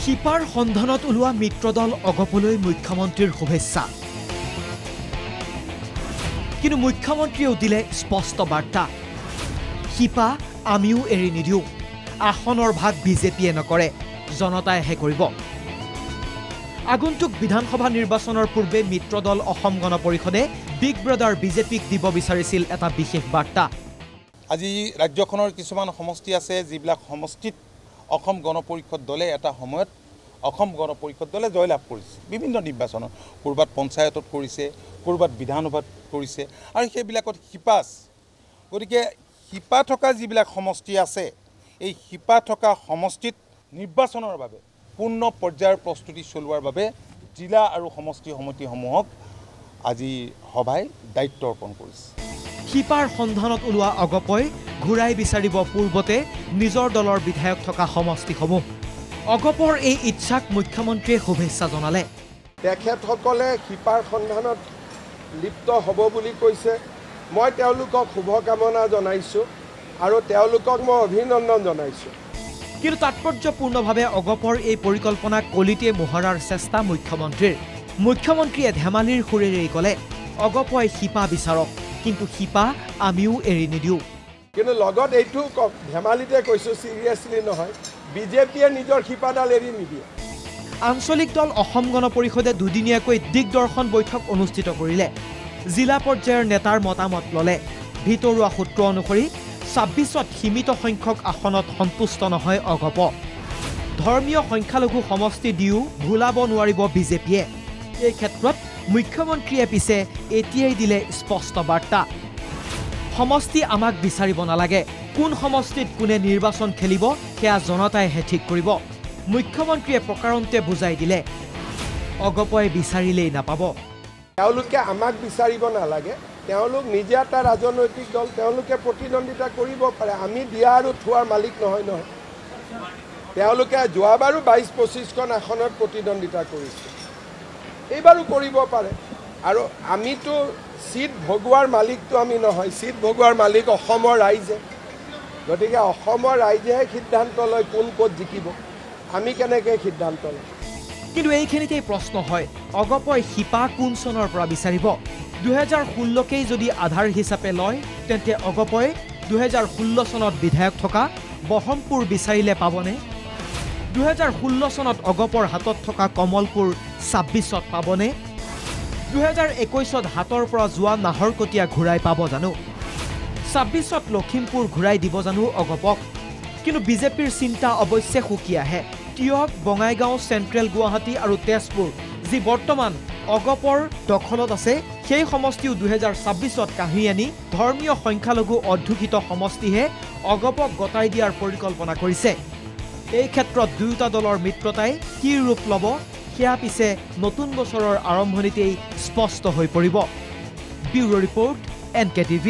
শিপাৰ সন্ধানত ওলোৱা মিত্ৰদল অগপলৈ মুখ্যমন্ত্ৰীৰ শুভেচ্ছা কিন্তু মুখ্যমন্ত্ৰীয়েও দিলে স্পষ্ট বাৰ্তা শিপা আমিও এৰি নিদিও আসনৰ ভাগ বিজেপিয়ে নকৰে জনতাইহে কৰিব আগন্তুক বিধানসভা নিৰ্বাচনৰ পূৰ্বে মিত্ৰদল অসম গণ পৰিষদে বিগ ব্ৰাদাৰ বিজেপিক দিব বিচাৰিছিল এটা বিশেষ বাৰ্তা আজি ৰাজ্যখনৰ কিছুমান সমষ্টি আছে যিবিলাক সমষ্টিত অসম গণ পৰিষদ দলে এটা সময়ত অসম গণ পৰিষদ দলে জয়লাভ কৰিছে বিভিন্ন নিৰ্বাচনত কৰবাত পঞ্চায়তত কৰিছে কৰবাত বিধানসভাত কৰিছে আৰু সেইবিলাকত শিপাস গতিকে শিপা থকা যিবিলাক সমষ্টি আছে এই শিপা থকা সমষ্টিত নিৰ্বাচনৰ বাবে পূৰ্ণ পৰ্যায়ৰ প্ৰস্তুতি চলোৱাৰ বাবে জিলা আৰু সমষ্টি সমিতিসমূহক আজি সভাই দায়িত্ব অৰ্পণ কৰিছে শিপাৰ সন্ধানত ওলোৱা অগপই ঘূৰাই বিচাৰিব পূৰ্বতে নিজৰ দলৰ বিধায়ক থকা সমষ্টিসমূহ অগপৰ এই ইচ্ছাক মুখ্যমন্ত্ৰীয়ে শুভেচ্ছা জনালে তেখেতসকলে শিপাৰ সন্ধানত লিপ্ত হ'ব বুলি কৈছে মই তেওঁলোকক শুভকামনা জনাইছোঁ আৰু তেওঁলোকক মই অভিনন্দন জনাইছোঁ কিন্তু তাৎপৰ্যপূৰ্ণভাৱে অগপৰ এই পৰিকল্পনাক কলিতে মোহৰাৰ চেষ্টা মুখ্যমন্ত্ৰীয়ে ধেমালিৰ সুৰেৰেই ক'লে অগপই শিপা বিচাৰক কিন্তু শিপা আমিও এৰি নিদিও কিন্তু লগত এইটো ধেমালিতে কৈছোঁ চিৰিয়াছলি নহয় বিজেপিয়ে নিজৰ শিপাডাল এৰি নিদিয়ে আঞ্চলিক দল অসম গণ পৰিষদে দুদিনীয়াকৈ দিগদৰ্শন বৈঠক অনুষ্ঠিত কৰিলে জিলা পৰ্যায়ৰ নেতাৰ মতামত ল'লে ভিতৰুৱা সূত্ৰ অনুসৰি ২৬ত সীমিত সংখ্যক আসনত সন্তুষ্ট নহয় অগপ ধৰ্মীয় সংখ্যালঘু সমষ্টি দিও ভুলাব নোৱাৰিব বিজেপিয়ে এই ক্ষেত্ৰত মুখ্যমন্ত্ৰীয়ে পিছে এতিয়াই দিলে স্পষ্ট বাৰ্তা সমষ্টি আমাক বিচাৰিব নালাগে কোন সমষ্টিত কোনে নিৰ্বাচন খেলিব সেয়া জনতাইহে ঠিক কৰিব মুখ্যমন্ত্ৰীয়ে প্ৰকাৰণতে বুজাই দিলে অগপই বিচাৰিলেই নাপাব তেওঁলোকে আমাক বিচাৰিব নালাগে তেওঁলোক নিজে এটা ৰাজনৈতিক দল তেওঁলোকে প্ৰতিদ্বন্দ্বিতা কৰিব পাৰে আমি দিয়া আৰু থোৱাৰ মালিক নহয় তেওঁলোকে যোৱাবাৰো ২২-২৫খন আসনত প্ৰতিদ্বন্দ্বিতা কৰিছে এইবাৰো কৰিব পাৰে আৰু আমিতো সিট ভগোৱাৰ মালিকটো আমি নহয় সিট ভগোৱাৰ মালিক অসমৰ ৰাইজে গতিকে অসমৰ ৰাইজেহে সিদ্ধান্ত লয় কোন ক'ত জিকিব আমি কেনেকৈ সিদ্ধান্ত লওঁ কিন্তু এইখিনিতেই প্ৰশ্ন হয় অগপই শিপা কোন চনৰ পৰা বিচাৰিব ২০১৬কেই যদি আধাৰ হিচাপে লয় তেন্তে অগপই ২০১৬ চনত বিধায়ক থকা বহমপুৰ বিচাৰিলে পাবনে ২০১৬ চনত অগপৰ হাতত থকা কমলপুৰ ২৬ত পাবনে ২০২১ত হাতৰ পৰা যোৱা নাহৰকটীয়া ঘূৰাই পাব জানো ২৬ত লখিমপুৰ ঘূৰাই দিব জানো অগপক কিন্তু বিজেপিৰ চিন্তা অৱশ্যে সুকীয়াহে টিয়ক বঙাইগাঁও চেণ্ট্ৰেল গুৱাহাটী আৰু তেজপুৰ যি বৰ্তমান অগপৰ দখলত আছে সেই সমষ্টিও ২০২৬ত কাঢ়ি আনি ধৰ্মীয় সংখ্যালঘু অধ্যুষিত সমষ্টিহে অগপক গতাই দিয়াৰ পৰিকল্পনা কৰিছে এই ক্ষেত্ৰত দুয়োটা দলৰ মিত্ৰতাই কি ৰূপ ল'ব সেয়া পিছে নতুন বছৰৰ আৰম্ভণিতেই স্পষ্ট হৈ পৰিব ব্যুৰো ৰিপৰ্ট NKTV